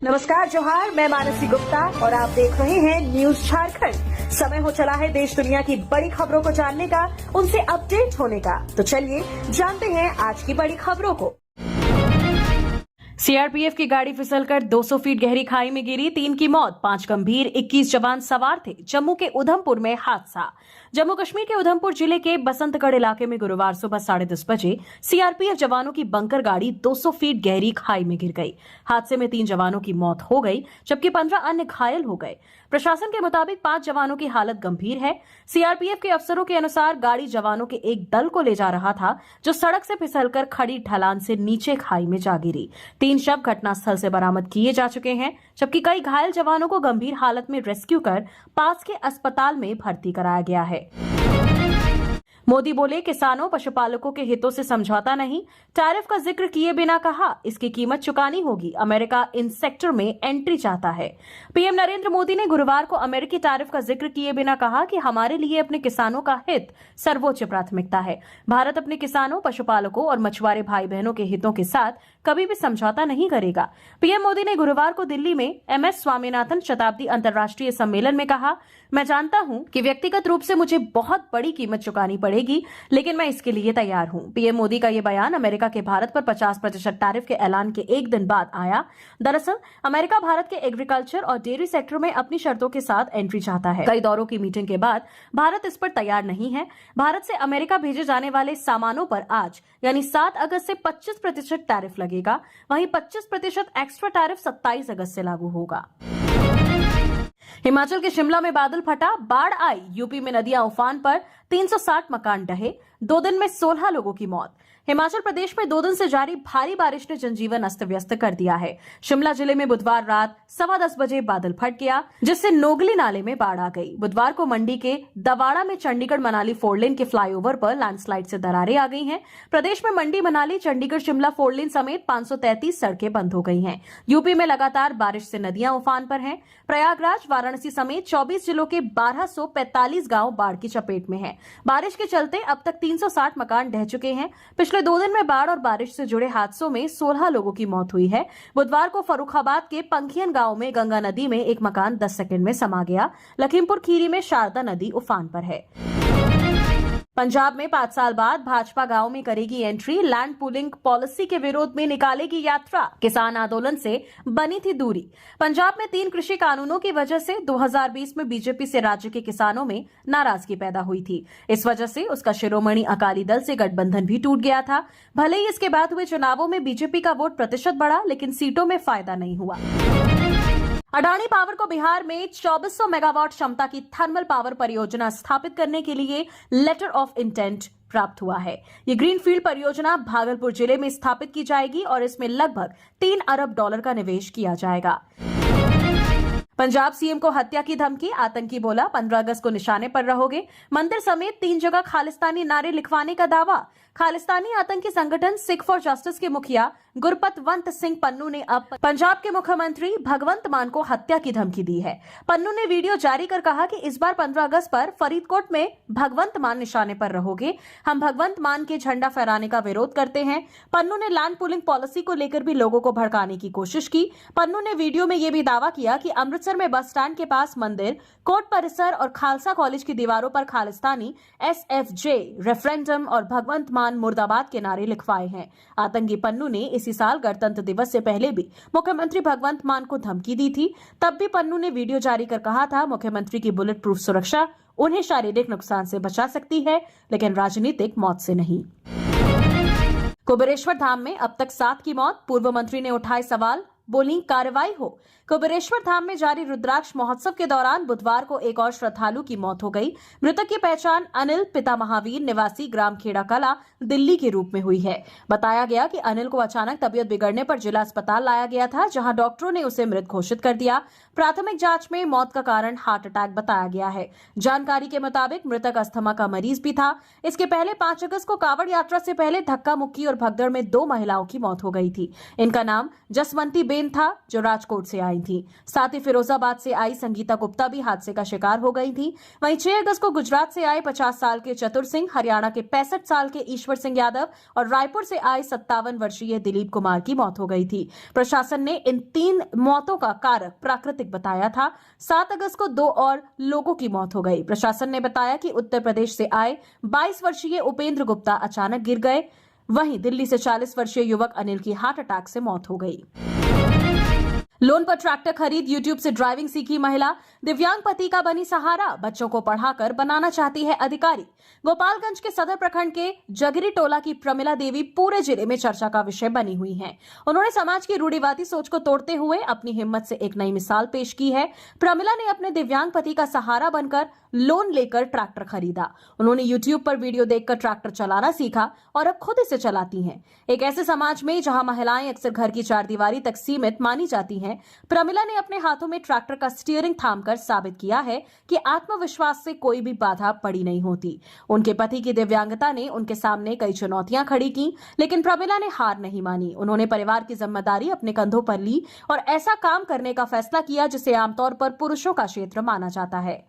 नमस्कार जोहार, मैं मानसी गुप्ता और आप देख रहे हैं न्यूज झारखंड। समय हो चला है देश दुनिया की बड़ी खबरों को जानने का, उनसे अपडेट होने का। तो चलिए जानते हैं आज की बड़ी खबरों को। सीआरपीएफ की गाड़ी फिसलकर 200 फीट गहरी खाई में गिरी, 3 की मौत, 5 गंभीर, 21 जवान सवार थे। जम्मू के उधमपुर में हादसा। जम्मू कश्मीर के उधमपुर जिले के बसंतगढ़ इलाके में गुरुवार सुबह 10:30 बजे सीआरपीएफ जवानों की बंकर गाड़ी 200 फीट गहरी खाई में गिर गई। हादसे में 3 जवानों की मौत हो गई, जबकि 15 अन्य घायल हो गए। प्रशासन के मुताबिक 5 जवानों की हालत गंभीर है। सीआरपीएफ के अफसरों के अनुसार गाड़ी जवानों के एक दल को ले जा रहा था, जो सड़क से फिसलकर खड़ी ढलान से नीचे खाई में जा गिरी। 3 शव घटनास्थल से बरामद किए जा चुके हैं, जबकि कई घायल जवानों को गंभीर हालत में रेस्क्यू कर पास के अस्पताल में भर्ती कराया गया है। मोदी बोले, किसानों पशुपालकों के हितों से समझौता नहीं। टैरिफ का जिक्र किए बिना कहा, इसकी कीमत चुकानी होगी। अमेरिका इन सेक्टर में एंट्री चाहता है। पीएम नरेंद्र मोदी ने गुरुवार को अमेरिकी टैरिफ का जिक्र किए बिना कहा कि हमारे लिए अपने किसानों का हित सर्वोच्च प्राथमिकता है। भारत अपने किसानों, पशुपालकों और मछुआरे भाई बहनों के हितों के साथ कभी भी समझौता नहीं करेगा। पीएम मोदी ने गुरुवार को दिल्ली में एमएस स्वामीनाथन शताब्दी अंतर्राष्ट्रीय सम्मेलन में कहा, मैं जानता हूं कि व्यक्तिगत रूप से मुझे बहुत बड़ी कीमत चुकानी पड़ेगी, लेकिन मैं इसके लिए तैयार हूं। पीएम मोदी का यह बयान अमेरिका के भारत पर 50% टैरिफ के ऐलान के एक दिन बाद आया। दरअसल अमेरिका भारत के एग्रीकल्चर और डेयरी सेक्टर में अपनी शर्तों के साथ एंट्री चाहता है। कई दौरों की मीटिंग के बाद भारत इस पर तैयार नहीं है। भारत से अमेरिका भेजे जाने वाले सामानों पर आज यानी 7 अगस्त से 25% टैरिफ लगेगा। वहीं 25% एक्स्ट्रा टैरिफ 27 अगस्त से लागू होगा। हिमाचल के शिमला में बादल फटा, बाढ़ आई। यूपी में नदियां उफान पर, 360 मकान ढहे। 2 दिन में 16 लोगों की मौत। हिमाचल प्रदेश में 2 दिन से जारी भारी बारिश ने जनजीवन अस्त व्यस्त कर दिया है। शिमला जिले में बुधवार रात 10:15 बजे बादल फट गया, जिससे नोगली नाले में बाढ़ आ गई। बुधवार को मंडी के दवाड़ा में चंडीगढ़ मनाली 4 लेन के फ्लाईओवर पर लैंडस्लाइड से दरारें आ गई हैं। प्रदेश में मंडी मनाली चंडीगढ़ शिमला 4 लेन समेत 533 सड़कें बंद हो गई हैं। यूपी में लगातार बारिश से नदियां उफान पर हैं। प्रयागराज, वाराणसी समेत 24 जिलों के 1245 गांव बाढ़ की चपेट में हैं। बारिश के चलते अब तक 360 मकान ढह चुके हैं। पिछले 2 दिन में बाढ़ और बारिश से जुड़े हादसों में 16 लोगों की मौत हुई है। बुधवार को फर्रुखाबाद के पंखियन गांव में गंगा नदी में एक मकान 10 सेकंड में समा गया। लखीमपुर खीरी में शारदा नदी उफान पर है। पंजाब में 5 साल बाद भाजपा गांव में करेगी एंट्री। लैंड पूलिंग पॉलिसी के विरोध में निकालेगी यात्रा। किसान आंदोलन से बनी थी दूरी। पंजाब में 3 कृषि कानूनों की वजह से 2020 में बीजेपी से राज्य के किसानों में नाराजगी पैदा हुई थी। इस वजह से उसका शिरोमणि अकाली दल से गठबंधन भी टूट गया था। भले ही इसके बाद हुए चुनावों में बीजेपी का वोट प्रतिशत बढ़ा, लेकिन सीटों में फायदा नहीं हुआ। अडानी पावर को बिहार में 2400 मेगावाट क्षमता की थर्मल पावर परियोजना स्थापित करने के लिए लेटर ऑफ इंटेंट प्राप्त हुआ है। ये ग्रीनफील्ड परियोजना भागलपुर जिले में स्थापित की जाएगी और इसमें लगभग $3 अरब का निवेश किया जाएगा। पंजाब सीएम को हत्या की धमकी। आतंकी बोला, 15 अगस्त को निशाने पर रहोगे। मंदिर समेत 3 जगह खालिस्तानी लिखवाने का दावा। खालिस्तानी आतंकी संगठन सिख फॉर जस्टिस के मुखिया गुरपतवंत सिंह पन्नू ने अब पंजाब के मुख्यमंत्री भगवंत मान को हत्या की धमकी दी है। पन्नू ने वीडियो जारी कर कहा कि इस बार 15 अगस्त पर फरीदकोट में भगवंत मान निशाने पर रहोगे। हम भगवंत मान के झंडा फहराने का विरोध करते हैं। पन्नू ने लैंड पूलिंग पॉलिसी को लेकर भी लोगों को भड़काने की कोशिश की। पन्नू ने वीडियो में यह भी दावा किया कि अमृतसर में बस स्टैंड के पास मंदिर, कोर्ट परिसर और खालसा कॉलेज की दीवारों पर खालिस्तानी SFJ रेफरेंडम और भगवंत मान मुर्दाबाद के नारे लिखवाए हैं। आतंकी पन्नू ने इसी साल गणतंत्र दिवस से पहले भी मुख्यमंत्री भगवंत मान को धमकी दी थी। तब भी पन्नू ने वीडियो जारी कर कहा था, मुख्यमंत्री की बुलेट प्रूफ सुरक्षा उन्हें शारीरिक नुकसान से बचा सकती है, लेकिन राजनीतिक मौत से नहीं। कुबेरेश्वर धाम में अब तक 7 की मौत। पूर्व मंत्री ने उठाए सवाल, बोली कार्रवाई हो। कुबेरेश्वर धाम में जारी रुद्राक्ष महोत्सव के दौरान बुधवार को एक और श्रद्धालु की मौत हो गई। मृतक की पहचान अनिल पिता महावीर निवासी ग्राम खेड़ा कला दिल्ली के रूप में हुई है। बताया गया कि अनिल को अचानक तबीयत बिगड़ने पर जिला अस्पताल लाया गया था, जहां डॉक्टरों ने उसे मृत घोषित कर दिया। प्राथमिक जांच में मौत का कारण हार्ट अटैक बताया गया है। जानकारी के मुताबिक मृतक अस्थमा का मरीज भी था। इसके पहले 5 अगस्त को कांवड़ यात्रा से पहले धक्का मुक्की और भगदड़ में 2 महिलाओं की मौत हो गई थी। इनका नाम जसवंती बेन सेन था जो राजकोट से आई थी। साथ ही फिरोजाबाद से आई संगीता गुप्ता भी हादसे का शिकार हो गई थी। वहीं 6 अगस्त को गुजरात से आए 50 साल के चतुर सिंह, हरियाणा के 65 साल के ईश्वर सिंह यादव और रायपुर से आए 57 वर्षीय दिलीप कुमार की मौत हो गई थी। प्रशासन ने इन 3 मौतों का कारक प्राकृतिक बताया था। 7 अगस्त को 2 और लोगों की मौत हो गई। प्रशासन ने बताया कि उत्तर प्रदेश से आए 22 वर्षीय उपेंद्र गुप्ता अचानक गिर गए। वहीं दिल्ली से 40 वर्षीय युवक अनिल की हार्ट अटैक से मौत हो गई। लोन पर ट्रैक्टर खरीद, यूट्यूब से ड्राइविंग सीखी महिला, दिव्यांग पति का बनी सहारा, बच्चों को पढ़ाकर बनाना चाहती है अधिकारी। गोपालगंज के सदर प्रखंड के जगरी टोला की प्रमिला देवी पूरे जिले में चर्चा का विषय बनी हुई हैं। उन्होंने समाज की रूढ़िवादी सोच को तोड़ते हुए अपनी हिम्मत से एक नई मिसाल पेश की है। प्रमिला ने अपने दिव्यांग पति का सहारा बनकर लोन लेकर ट्रैक्टर खरीदा। उन्होंने यूट्यूब पर वीडियो देखकर ट्रैक्टर चलाना सीखा और अब खुद इसे चलाती हैं। एक ऐसे समाज में जहां महिलाएं अक्सर घर की चारदीवारी तक सीमित मानी जाती हैं, प्रमिला ने अपने हाथों में ट्रैक्टर का स्टीयरिंग थामकर साबित किया है कि आत्मविश्वास से कोई भी बाधा पड़ी नहीं होती। उनके पति की दिव्यांगता ने उनके सामने कई चुनौतियां खड़ी की, लेकिन प्रमिला ने हार नहीं मानी। उन्होंने परिवार की जिम्मेदारी अपने कंधों पर ली और ऐसा काम करने का फैसला किया जिसे आमतौर पर पुरुषों का क्षेत्र माना जाता है।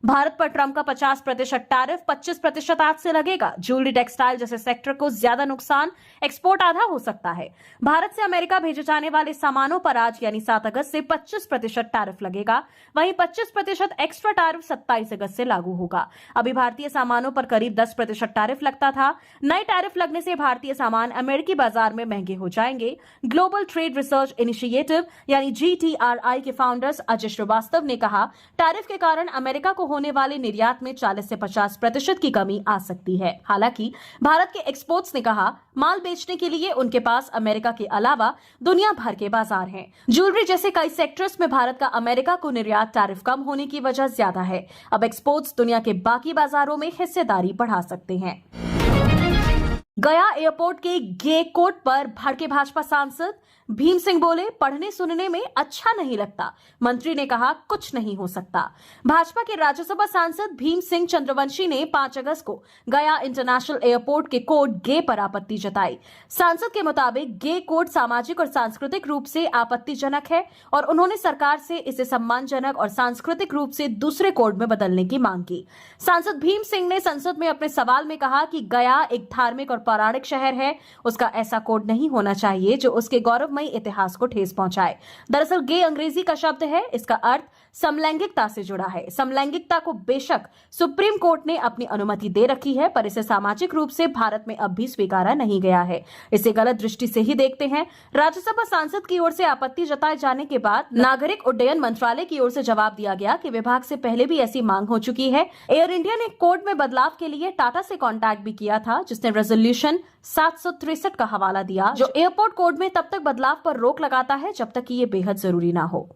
भारत पर ट्रंप का 50% टैरिफ 25% आज से लगेगा। ज्वेलरी, टेक्सटाइल जैसे सेक्टर को ज्यादा नुकसान, एक्सपोर्ट आधा हो सकता है। भारत से अमेरिका भेजे जाने वाले सामानों पर आज यानी 7 अगस्त से 25% टैरिफ लगेगा। वहीं 25% एक्स्ट्रा टैरिफ 27 अगस्त से लागू होगा। अभी भारतीय सामानों पर करीब 10% टैरिफ लगता था। नए टैरिफ लगने से भारतीय सामान अमेरिकी बाजार में महंगे हो जाएंगे। ग्लोबल ट्रेड रिसर्च इनिशिएटिव यानी GTRI के फाउंडर्स अजय श्रीवास्तव ने कहा, टैरिफ के कारण अमेरिका को होने वाले निर्यात में 40 से 50% की कमी आ सकती है। हालांकि भारत के एक्सपोर्ट्स ने कहा, माल बेचने के लिए उनके पास अमेरिका के अलावा दुनिया भर के बाजार हैं। ज्वेलरी जैसे कई सेक्टर्स में भारत का अमेरिका को निर्यात टैरिफ कम होने की वजह ज्यादा है। अब एक्सपोर्ट्स दुनिया के बाकी बाजारों में हिस्सेदारी बढ़ा सकते हैं। गया एयरपोर्ट के गे कोड पर भड़के भाजपा सांसद भीम सिंह बोले, पढ़ने सुनने में अच्छा नहीं लगता। मंत्री ने कहा, कुछ नहीं हो सकता। भाजपा के राज्यसभा सांसद भीम सिंह चंद्रवंशी ने 5 अगस्त को गया इंटरनेशनल एयरपोर्ट के कोड गे पर आपत्ति जताई। सांसद के मुताबिक गे कोड सामाजिक और सांस्कृतिक रूप से आपत्तिजनक है और उन्होंने सरकार से इसे सम्मानजनक और सांस्कृतिक रूप से दूसरे कोड में बदलने की मांग की। सांसद भीम सिंह ने संसद में अपने सवाल में कहा कि गया एक धार्मिक और पौराणिक शहर है, उसका ऐसा कोड नहीं होना चाहिए जो उसके गौरवमयी इतिहास को ठेस पहुंचाए। दरअसल गे अंग्रेजी का शब्द है, इसका अर्थ समलैंगिकता से जुड़ा है। समलैंगिकता को बेशक सुप्रीम कोर्ट ने अपनी अनुमति दे रखी है, पर इसे सामाजिक रूप से भारत में अब भी स्वीकारा नहीं गया है। इसे गलत दृष्टि से ही देखते हैं। राज्यसभा सांसद की ओर से आपत्ति जताए जाने के बाद नागरिक उड्डयन मंत्रालय की ओर से जवाब दिया गया कि विभाग से पहले भी ऐसी मांग हो चुकी है। एयर इंडिया ने कोड में बदलाव के लिए टाटा से कॉन्टैक्ट भी किया था, जिसने रेजोल्यूशन 763 का हवाला दिया, जो एयरपोर्ट कोड में तब तक बदलाव पर रोक लगाता है जब तक कि ये बेहद जरूरी ना हो।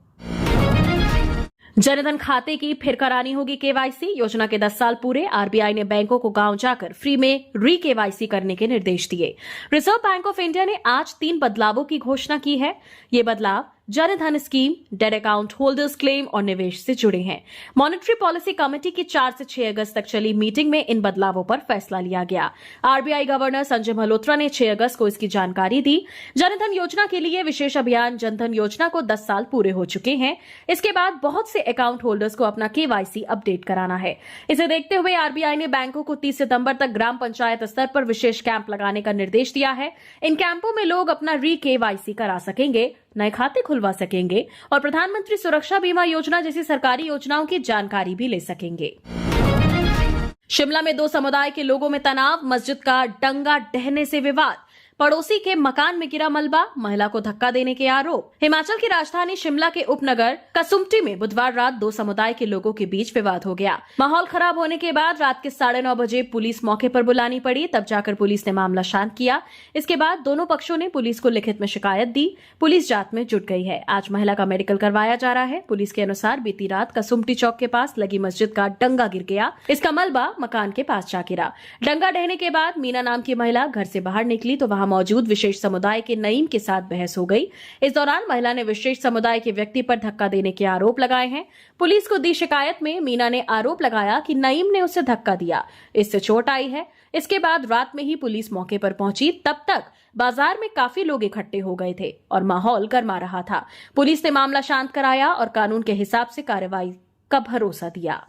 जनधन खाते की फिर करानी होगी केवाईसी। योजना के 10 साल पूरे, आरबीआई ने बैंकों को गांव जाकर फ्री में केवाईसी करने के निर्देश दिए। रिजर्व बैंक ऑफ इंडिया ने आज 3 बदलावों की घोषणा की है। ये बदलाव Jan Dhan scheme, debt account holders claim और निवेश से जुड़े हैं। मॉनेटरी पॉलिसी कमेटी की 4 से 6 अगस्त तक चली मीटिंग में इन बदलावों पर फैसला लिया गया। आरबीआई गवर्नर संजय मल्होत्रा ने 6 अगस्त को इसकी जानकारी दी। जनधन योजना के लिए विशेष अभियान जनधन योजना को 10 साल पूरे हो चुके हैं। इसके बाद बहुत से अकाउंट होल्डर्स को अपना केवाईसी अपडेट कराना है। इसे देखते हुए आरबीआई ने बैंकों को 30 सितंबर तक ग्राम पंचायत स्तर पर विशेष कैंप लगाने का निर्देश दिया है। इन कैंपों में लोग अपना केवाईसी करा सकेंगे, नए खाते खुलवा सकेंगे और प्रधानमंत्री सुरक्षा बीमा योजना जैसी सरकारी योजनाओं की जानकारी भी ले सकेंगे। शिमला में 2 समुदाय के लोगों में तनाव, मस्जिद का डंगा ढहने से विवाद, पड़ोसी के मकान में गिरा मलबा, महिला को धक्का देने के आरोप। हिमाचल की राजधानी शिमला के उपनगर कसुम्पटी में बुधवार रात 2 समुदाय के लोगों के बीच विवाद हो गया। माहौल खराब होने के बाद रात के 9:30 बजे पुलिस मौके पर बुलानी पड़ी, तब जाकर पुलिस ने मामला शांत किया। इसके बाद दोनों पक्षों ने पुलिस को लिखित में शिकायत दी। पुलिस जांच में जुट गई है। आज महिला का मेडिकल करवाया जा रहा है। पुलिस के अनुसार बीती रात कसुम्पटी चौक के पास लगी मस्जिद का डंगा गिर गया। इसका मलबा मकान के पास जा गिरा। डंगा ढहने के बाद मीना नाम की महिला घर से बाहर निकली तो वहां मौजूद विशेष समुदाय के नईम के साथ बहस हो गई। इस दौरान महिला ने विशेष समुदाय के व्यक्ति पर धक्का देने के आरोप लगाए हैं। पुलिस को दी शिकायत में मीना ने आरोप लगाया कि नईम ने उसे धक्का दिया, इससे चोट आई है। इसके बाद रात में ही पुलिस मौके पर पहुंची। तब तक बाजार में काफी लोग इकट्ठे हो गए थे और माहौल गर्मा रहा था। पुलिस ने मामला शांत कराया और कानून के हिसाब से कार्रवाई का भरोसा दिया।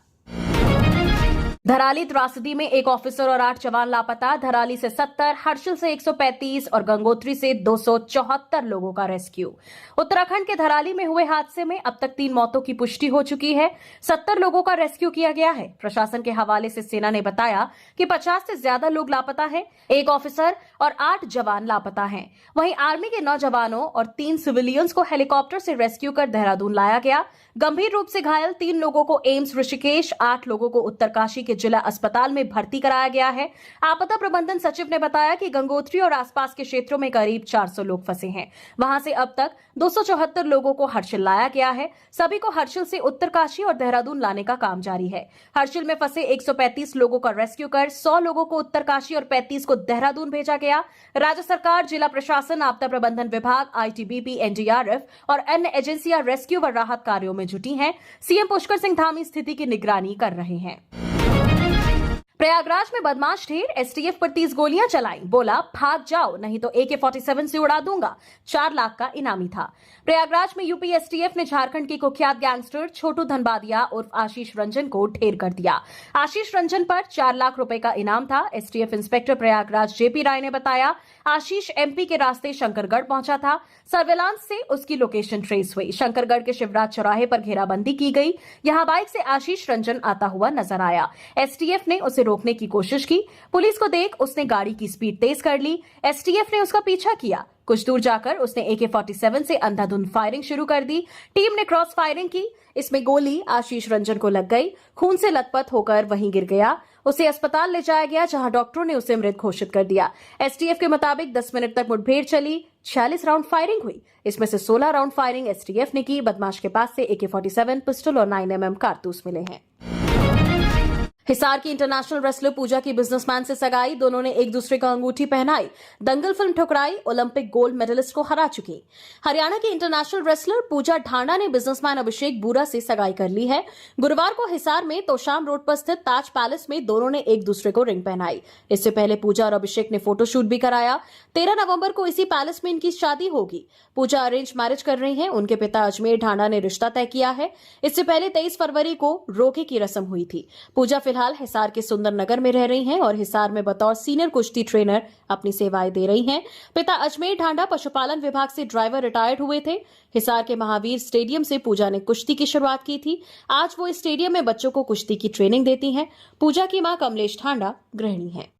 धराली त्रासदी में एक ऑफिसर और 8 जवान लापता। धराली से 70, हर्षिल से 135 और गंगोत्री से 274 लोगों का रेस्क्यू। उत्तराखंड के धराली में हुए हादसे में अब तक 3 मौतों की पुष्टि हो चुकी है। 70 लोगों का रेस्क्यू किया गया है। प्रशासन के हवाले से सेना ने बताया कि 50 से ज्यादा लोग लापता हैं। एक ऑफिसर और 8 जवान लापता हैं। वहीं आर्मी के 9 जवानों और 3 सिविलियंस को हेलीकॉप्टर से रेस्क्यू कर देहरादून लाया गया। गंभीर रूप से घायल 3 लोगों को एम्स ऋषिकेश, 8 लोगों को उत्तरकाशी के जिला अस्पताल में भर्ती कराया गया है। आपदा प्रबंधन सचिव ने बताया कि गंगोत्री और आसपास के क्षेत्रों में करीब 400 लोग फंसे हैं। वहां से अब तक 274 लोगों को हर्षिल लाया गया है। सभी को हर्षिल से उत्तरकाशी और देहरादून लाने का काम जारी है। हर्षिल में फंसे 135 लोगों का रेस्क्यू कर 100 लोगों को उत्तरकाशी और 35 को देहरादून भेजा गया। राज्य सरकार, जिला प्रशासन, आपदा प्रबंधन विभाग, आईटीबीपी, एनडीआरएफ और अन्य एजेंसियां रेस्क्यू व राहत कार्यों में जुटी हैं। सीएम पुष्कर सिंह धामी स्थिति की निगरानी कर रहे हैं। प्रयागराज में बदमाश ढेर, एसटीएफ पर 30 गोलियां चलाई, बोला भाग जाओ नहीं तो AK-47 से उड़ा दूंगा। 4 लाख का इनामी था। प्रयागराज में यूपी एसटीएफ ने झारखंड के कुख्यात गैंगस्टर छोटू धनबादिया उर्फ आशीष रंजन को ढेर कर दिया। आशीष रंजन पर 4 लाख रुपए का इनाम था। एसटीएफ इंस्पेक्टर प्रयागराज जेपी राय ने बताया, आशीष एमपी के रास्ते शंकरगढ़ पहुंचा था। सर्वेलांस से उसकी लोकेशन ट्रेस हुई। शंकरगढ़ के शिवराज चौराहे पर घेराबंदी की गई। यहां बाइक से आशीष रंजन आता हुआ नजर आया। एसटीएफ ने उसे रोकने की कोशिश की। पुलिस को देख उसने गाड़ी की स्पीड तेज कर ली। एसटीएफ ने उसका पीछा किया। कुछ दूर जाकर उसने AK-47 से अंधाधुंध फायरिंग शुरू कर दी। टीम ने क्रॉस फायरिंग की। इसमें गोली आशीष रंजन को लग गई। खून से लथपथ होकर वहीं गिर गया। उसे अस्पताल ले जाया गया, जहां डॉक्टरों ने उसे मृत घोषित कर दिया। एसटीएफ के मुताबिक 10 मिनट तक मुठभेड़ चली। 46 राउंड फायरिंग हुई। इसमें से 16 राउंड फायरिंग एसटीएफ ने की। बदमाश के पास से AK-47 पिस्टल और 9mm कारतूस मिले हैं। हिसार की इंटरनेशनल रेसलर पूजा की बिजनेसमैन से सगाई। दोनों ने एक दूसरे का अंगूठी पहनाई। दंगल फिल्म ठुकराई। ओलंपिक गोल्ड मेडलिस्ट को हरा चुकी। हरियाणा की इंटरनेशनल रेसलर पूजा ढांडा ने बिजनेसमैन अभिषेक बूरा से सगाई कर ली है। गुरुवार को हिसार में तोशाम रोड पर स्थित ताज पैलेस में दोनों ने एक दूसरे को रिंग पहनाई। इससे पहले पूजा और अभिषेक ने फोटोशूट भी कराया। 13 नवंबर को इसी पैलेस में इनकी शादी होगी। पूजा अरेंज मैरिज कर रही हैं। उनके पिता अजमेर ढांडा ने रिश्ता तय किया है। इससे पहले 23 फरवरी को रोके की रस्म हुई थी। पूजा फिलहाल हिसार के सुंदर नगर में रह रही हैं और हिसार में बतौर सीनियर कुश्ती ट्रेनर अपनी सेवाएं दे रही हैं। पिता अजमेर ढांडा पशुपालन विभाग से ड्राइवर रिटायर्ड हुए थे। हिसार के महावीर स्टेडियम से पूजा ने कुश्ती की शुरुआत की थी। आज वो इस स्टेडियम में बच्चों को कुश्ती की ट्रेनिंग देती हैं। पूजा की मां कमलेश ढांडा गृहिणी हैं।